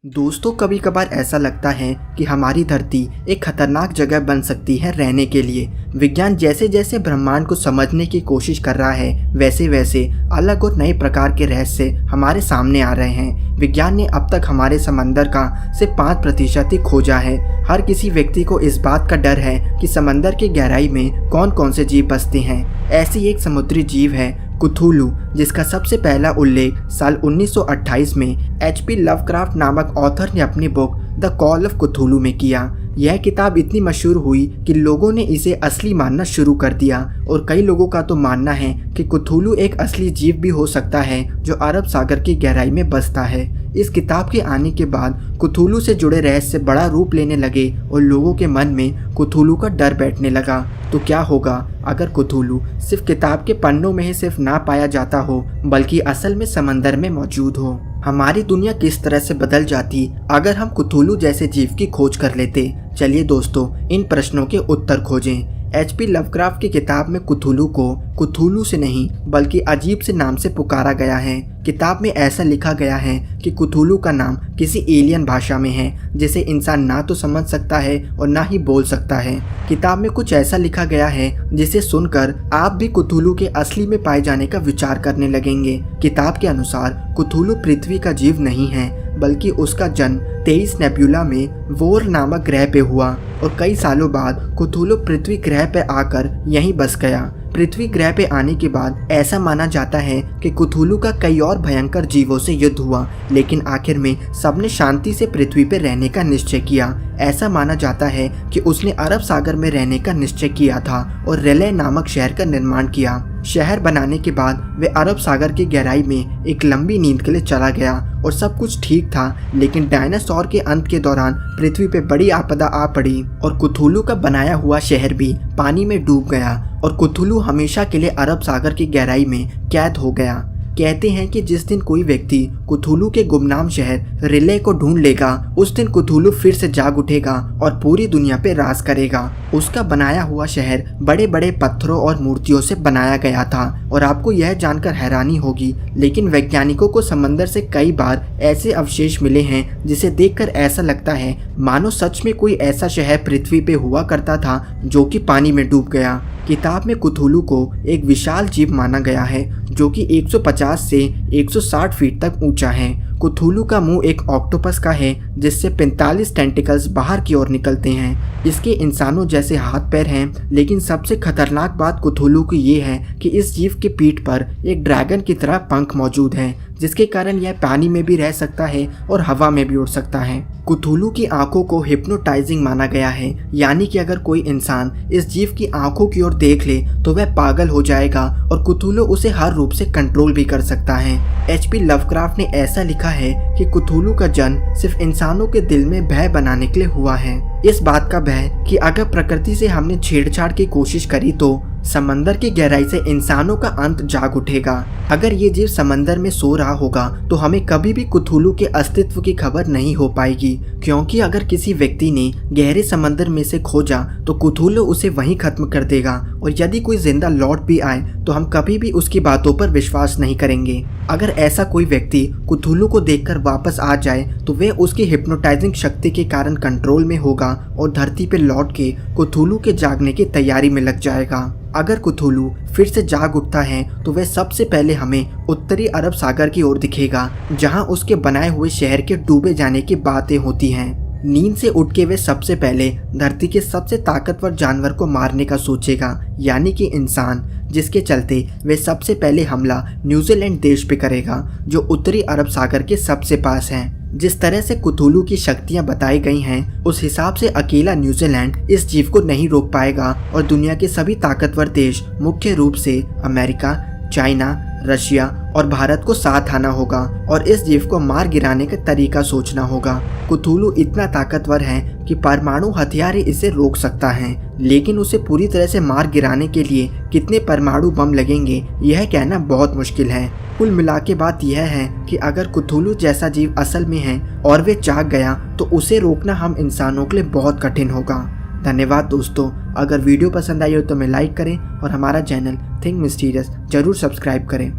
दोस्तों, कभी कभार ऐसा लगता है कि हमारी धरती एक खतरनाक जगह बन सकती है रहने के लिए। विज्ञान जैसे जैसे ब्रह्मांड को समझने की कोशिश कर रहा है, वैसे वैसे अलग और नए प्रकार के रहस्य हमारे सामने आ रहे हैं। विज्ञान ने अब तक हमारे समंदर का सिर्फ 5% ही खोजा है। हर किसी व्यक्ति को इस बात का डर है कि समंदर की गहराई में कौन कौन से जीव बसते हैं। ऐसी एक समुद्री जीव है कुथूलू, जिसका सबसे पहला उल्लेख साल 1928 में HP लवक्राफ्ट नामक ऑथर ने अपनी बुक द कॉल ऑफ कुथूलू में किया। यह किताब इतनी मशहूर हुई कि लोगों ने इसे असली मानना शुरू कर दिया और कई लोगों का तो मानना है कि कुथूलू एक असली जीव भी हो सकता है जो अरब सागर की गहराई में बसता है। इस किताब के आने के बाद कुथूलू से जुड़े रहस्य बड़ा रूप लेने लगे और लोगों के मन में कुथूलू का डर बैठने लगा। तो क्या होगा अगर कुथूलू सिर्फ किताब के पन्नों में ही सिर्फ ना पाया जाता हो, बल्कि असल में समंदर में मौजूद हो? हमारी दुनिया किस तरह से बदल जाती अगर हम कुथूलू जैसे जीव की खोज कर लेते? चलिए दोस्तों, इन प्रश्नों के उत्तर खोजें। HP लवक्राफ्ट की किताब में कुथूलू को कुथूलू से नहीं बल्कि अजीब से नाम से पुकारा गया है। किताब में ऐसा लिखा गया है कि कुथूलू का नाम किसी एलियन भाषा में है जिसे इंसान ना तो समझ सकता है और ना ही बोल सकता है। किताब में कुछ ऐसा लिखा गया है जिसे सुनकर आप भी कुथूलू के असली में पाए जाने का विचार करने लगेंगे। किताब के अनुसार कुथूलू पृथ्वी का जीव नहीं है, बल्कि उसका जन्म 23 नेब्यूला में वोर नामक ग्रह पे हुआ और कई सालों बाद कुथूलू पृथ्वी ग्रह पे आकर यहीं बस गया। पृथ्वी ग्रह पे आने के बाद ऐसा माना जाता है कि कुथूलू का कई और भयंकर जीवों से युद्ध हुआ, लेकिन आखिर में सबने शांति से पृथ्वी पे रहने का निश्चय किया। ऐसा माना जाता है कि उसने अरब सागर में रहने का निश्चय किया था और रेले नामक शहर का निर्माण किया। शहर बनाने के बाद वे अरब सागर की गहराई में एक लंबी नींद के लिए चला गया और सब कुछ ठीक था, लेकिन डायनासोर के अंत के दौरान पृथ्वी पे बड़ी आपदा आ पड़ी और कुथूलू का बनाया हुआ शहर भी पानी में डूब गया और कुथूलू हमेशा के लिए अरब सागर की गहराई में कैद हो गया। कहते हैं कि जिस दिन कोई व्यक्ति कुथूलू के गुमनाम शहर रिले को ढूंढ लेगा, उस दिन कुथूलू फिर से जाग उठेगा और पूरी दुनिया पे राज करेगा। उसका बनाया हुआ शहर बड़े बड़े पत्थरों और मूर्तियों से बनाया गया था और आपको यह जानकर हैरानी होगी, लेकिन वैज्ञानिकों को समंदर से कई बार ऐसे अवशेष मिले हैं जिसे देखकर ऐसा लगता है मानो सच में कोई ऐसा शहर पृथ्वी पे हुआ करता था जो कि पानी में डूब गया। किताब में कुथूलू को एक विशाल जीव माना गया है जो कि 150 से 160 फीट तक ऊंचा है। कुथूलू का मुंह एक ऑक्टोपस का है जिससे 45 टेंटिकल्स बाहर की ओर निकलते हैं। इसके इंसानों जैसे हाथ पैर हैं, लेकिन सबसे खतरनाक बात कुथूलू की ये है कि इस जीव की पीठ पर एक ड्रैगन की तरह पंख मौजूद है, जिसके कारण यह पानी में भी रह सकता है और हवा में भी उड़ सकता है। कुथूलू की आंखों को हिप्नोटाइजिंग माना गया है, यानी कि अगर कोई इंसान इस जीव की आंखों की ओर देख ले तो वह पागल हो जाएगा और कुथूलू उसे हर रूप से कंट्रोल भी कर सकता है। HP लवक्राफ्ट ने ऐसा लिखा है कि कुथूलू का जन्म सिर्फ इंसानों के दिल में भय बनाने के लिए हुआ है। इस बात का भय कि अगर प्रकृति से हमने छेड़छाड़ की कोशिश करी तो समंदर की गहराई से इंसानों का अंत जाग उठेगा। अगर ये जीव समंदर में सो रहा होगा तो हमें कभी भी कुथूलू के अस्तित्व की खबर नहीं हो पाएगी, क्योंकि अगर किसी व्यक्ति ने गहरे समंदर में से खोजा तो कुथूलू उसे वहीं खत्म कर देगा और यदि कोई जिंदा लौट भी आए तो हम कभी भी उसकी बातों पर विश्वास नहीं करेंगे। अगर ऐसा कोई व्यक्ति कुथूलू को देखकर वापस आ जाए तो वह उसकी हिप्नोटाइजिंग शक्ति के कारण कंट्रोल में होगा और धरती पर लौट के कुथूलू के जागने की तैयारी में लग जाएगा। अगर कुथूलू फिर से जाग उठता है तो वह सबसे पहले हमें उत्तरी अरब सागर की ओर दिखेगा, जहां उसके बनाए हुए शहर के डूबे जाने की बातें होती हैं। नींद से उठ के वे सबसे पहले धरती के सबसे ताकतवर जानवर को मारने का सोचेगा, यानी कि इंसान, जिसके चलते वे सबसे पहले हमला न्यूजीलैंड देश पे करेगा जो उत्तरी अरब सागर के सबसे पास है। जिस तरह से कुथूलू की शक्तियां बताई गई हैं, उस हिसाब से अकेला न्यूजीलैंड इस जीव को नहीं रोक पाएगा और दुनिया के सभी ताकतवर देश, मुख्य रूप से अमेरिका, चाइना, रशिया और भारत को साथ आना होगा और इस जीव को मार गिराने का तरीका सोचना होगा। कुथूलू इतना ताकतवर है कि परमाणु हथियार इसे रोक सकता है, लेकिन उसे पूरी तरह से मार गिराने के लिए कितने परमाणु बम लगेंगे यह कहना बहुत मुश्किल है। कुल मिला के बात यह है कि अगर कुथूलू जैसा जीव असल में है और वे जाग गया तो उसे रोकना हम इंसानों के लिए बहुत कठिन होगा। धन्यवाद दोस्तों। अगर वीडियो पसंद आई हो तो हमें लाइक करें और हमारा चैनल थिंक मिस्टीरियस जरूर सब्सक्राइब करें।